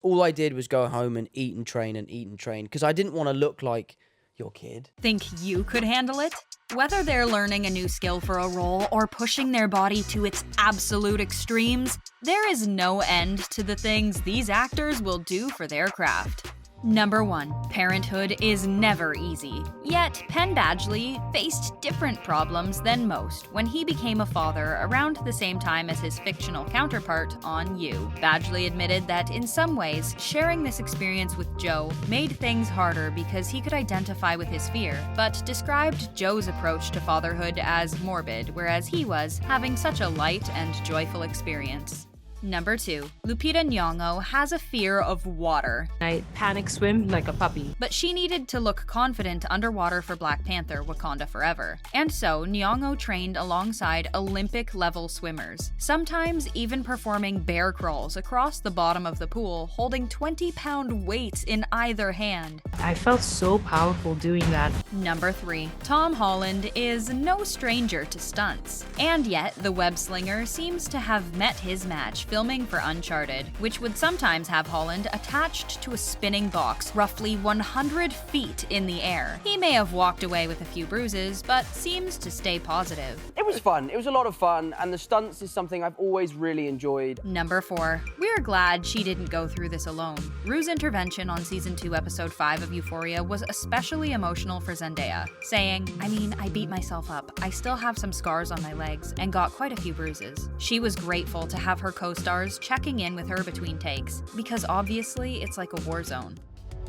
All I did was go home and eat and train because I didn't want to look like your kid. Think you could handle it? Whether they're learning a new skill for a role or pushing their body to its absolute extremes, there is no end to the things these actors will do for their craft. Number 1. Parenthood is never easy. Yet, Penn Badgley faced different problems than most when he became a father around the same time as his fictional counterpart on You. Badgley admitted that in some ways, sharing this experience with Joe made things harder because he could identify with his fear, but described Joe's approach to fatherhood as morbid, whereas he was having such a light and joyful experience. Number 2. Lupita Nyong'o has a fear of water. I panic swim like a puppy. But she needed to look confident underwater for Black Panther: Wakanda Forever. And so, Nyong'o trained alongside Olympic-level swimmers, sometimes even performing bear crawls across the bottom of the pool, holding 20-pound weights in either hand. I felt so powerful doing that. Number 3. Tom Holland is no stranger to stunts. And yet, the web-slinger seems to have met his match filming for Uncharted, which would sometimes have Holland attached to a spinning box roughly 100 feet in the air. He may have walked away with a few bruises, but seems to stay positive. It was fun. It was a lot of fun, and the stunts is something I've always really enjoyed. Number 4. We're glad she didn't go through this alone. Rue's intervention on Season 2, Episode 5 of Euphoria was especially emotional for Zendaya, saying, I beat myself up. I still have some scars on my legs, and got quite a few bruises. She was grateful to have her co-stars checking in with her between takes, because obviously it's like a war zone.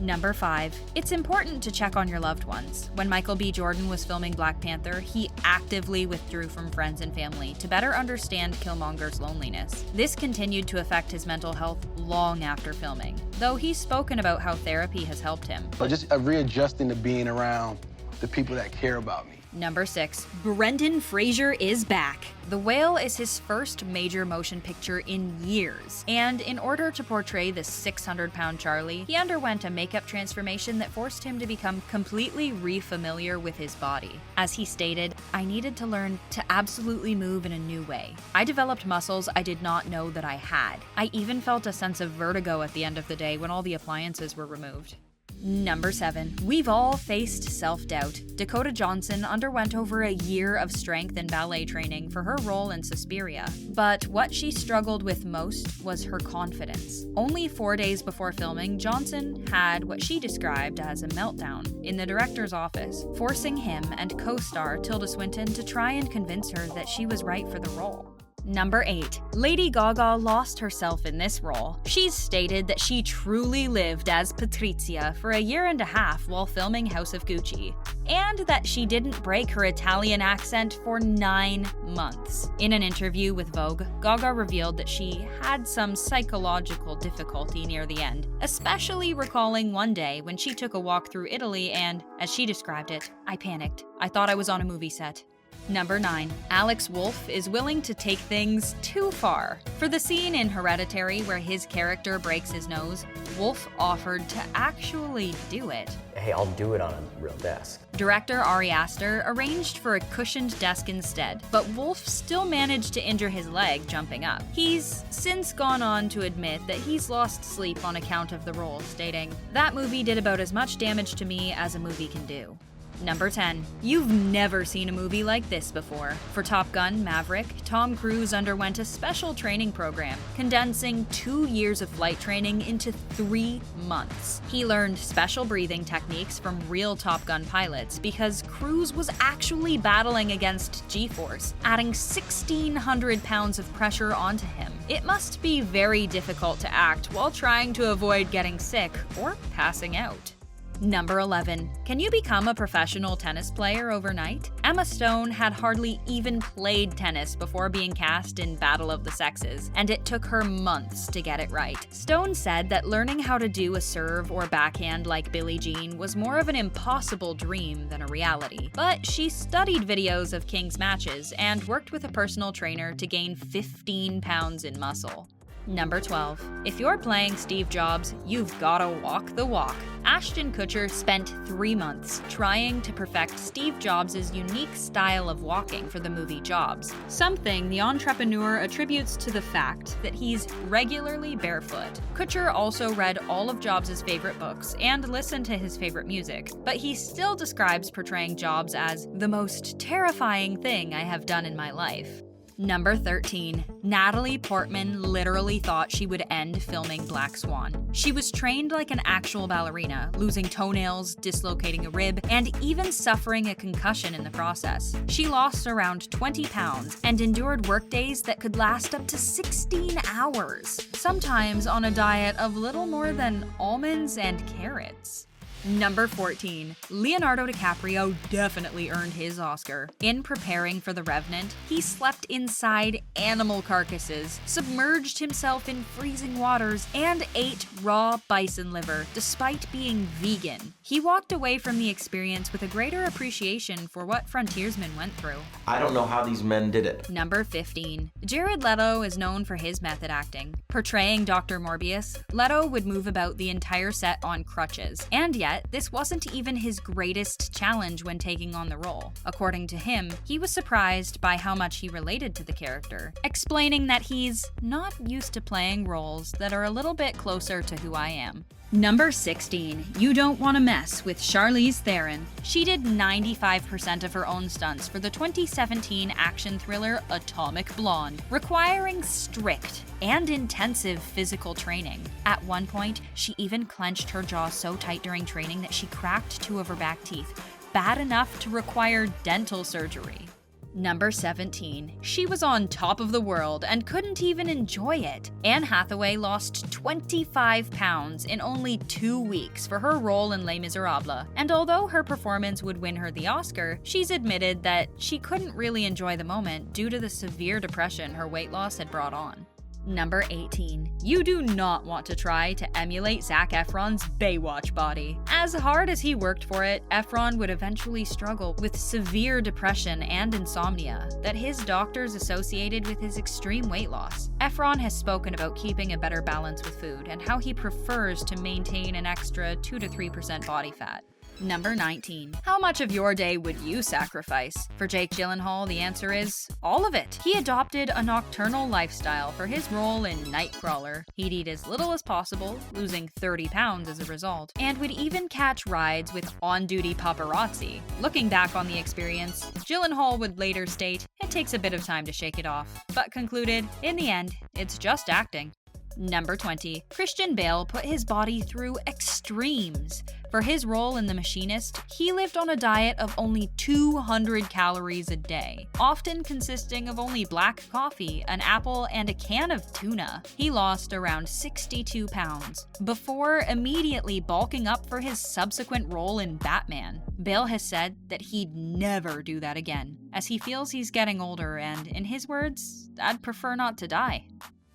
Number 5. It's important to check on your loved ones. When Michael B. Jordan was filming Black Panther, he actively withdrew from friends and family to better understand Killmonger's loneliness. This continued to affect his mental health long after filming, though he's spoken about how therapy has helped him. Just readjusting to being around the people that care about me. Number 6. Brendan Fraser is back. The Whale is his first major motion picture in years, and in order to portray the 600-pound Charlie, he underwent a makeup transformation that forced him to become completely re-familiar with his body. As he stated, I needed to learn to absolutely move in a new way. I developed muscles I did not know that I had. I even felt a sense of vertigo at the end of the day when all the appliances were removed. Number 7. We've all faced self-doubt. Dakota Johnson underwent over a year of strength and ballet training for her role in Suspiria. But what she struggled with most was her confidence. Only 4 days before filming, Johnson had what she described as a meltdown in the director's office, forcing him and co-star Tilda Swinton to try and convince her that she was right for the role. Number 8. Lady Gaga lost herself in this role. She's stated that she truly lived as Patrizia for a year and a half while filming House of Gucci, and that she didn't break her Italian accent for 9 months. In an interview with Vogue, Gaga revealed that she had some psychological difficulty near the end, especially recalling one day when she took a walk through Italy and, as she described it, I panicked. I thought I was on a movie set. Number 9. Alex Wolff is willing to take things too far. For the scene in Hereditary where his character breaks his nose, Wolff offered to actually do it. Hey, I'll do it on a real desk. Director Ari Aster arranged for a cushioned desk instead, but Wolff still managed to injure his leg jumping up. He's since gone on to admit that he's lost sleep on account of the role, stating, "That movie did about as much damage to me as a movie can do." Number 10. You've never seen a movie like this before. For Top Gun: Maverick, Tom Cruise underwent a special training program, condensing 2 years of flight training into 3 months. He learned special breathing techniques from real Top Gun pilots because Cruise was actually battling against G-force, adding 1,600 pounds of pressure onto him. It must be very difficult to act while trying to avoid getting sick or passing out. Number 11. Can you become a professional tennis player overnight? Emma Stone had hardly even played tennis before being cast in Battle of the Sexes, and it took her months to get it right. Stone said that learning how to do a serve or backhand like Billie Jean was more of an impossible dream than a reality. But she studied videos of King's matches and worked with a personal trainer to gain 15 pounds in muscle. Number 12. If you're playing Steve Jobs, you've gotta walk the walk. Ashton Kutcher spent 3 months trying to perfect Steve Jobs' unique style of walking for the movie Jobs, something the entrepreneur attributes to the fact that he's regularly barefoot. Kutcher also read all of Jobs' favorite books and listened to his favorite music, but he still describes portraying Jobs as the most terrifying thing I have done in my life. Number 13. Natalie Portman literally thought she would end filming Black Swan. She was trained like an actual ballerina, losing toenails, dislocating a rib, and even suffering a concussion in the process. She lost around 20 pounds and endured workdays that could last up to 16 hours, sometimes on a diet of little more than almonds and carrots. Number 14. Leonardo DiCaprio definitely earned his Oscar. In preparing for The Revenant, he slept inside animal carcasses, submerged himself in freezing waters, and ate raw bison liver, despite being vegan. He walked away from the experience with a greater appreciation for what frontiersmen went through. I don't know how these men did it. Number 15. Jared Leto is known for his method acting. Portraying Dr. Morbius, Leto would move about the entire set on crutches, and yet this wasn't even his greatest challenge when taking on the role. According to him, he was surprised by how much he related to the character, explaining that he's not used to playing roles that are a little bit closer to who I am. Number 16. You don't want to mess with Charlize Theron. She did 95% of her own stunts for the 2017 action thriller Atomic Blonde, requiring strict and intensive physical training. At one point, she even clenched her jaw so tight during training that she cracked 2 of her back teeth, bad enough to require dental surgery. Number 17. She was on top of the world and couldn't even enjoy it. Anne Hathaway lost 25 pounds in only 2 weeks for her role in Les Miserables, and although her performance would win her the Oscar, she's admitted that she couldn't really enjoy the moment due to the severe depression her weight loss had brought on. Number 18. You do not want to try to emulate Zac Efron's Baywatch body. As hard as he worked for it, Efron would eventually struggle with severe depression and insomnia that his doctors associated with his extreme weight loss. Efron has spoken about keeping a better balance with food and how he prefers to maintain an extra 2 to 3% body fat. Number 19. How much of your day would you sacrifice? For Jake Gyllenhaal, the answer is all of it. He adopted a nocturnal lifestyle for his role in Nightcrawler. He'd eat as little as possible, losing 30 pounds as a result, and would even catch rides with on-duty paparazzi. Looking back on the experience, Gyllenhaal would later state, it takes a bit of time to shake it off, but concluded, in the end, it's just acting. Number 20. Christian Bale put his body through extremes. For his role in The Machinist, he lived on a diet of only 200 calories a day, often consisting of only black coffee, an apple, and a can of tuna. He lost around 62 pounds, before immediately bulking up for his subsequent role in Batman. Bale has said that he'd never do that again, as he feels he's getting older and, in his words, I'd prefer not to die.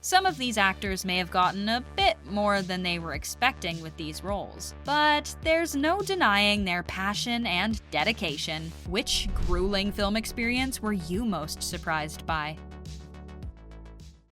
Some of these actors may have gotten a bit more than they were expecting with these roles, but there's no denying their passion and dedication. Which grueling film experience were you most surprised by?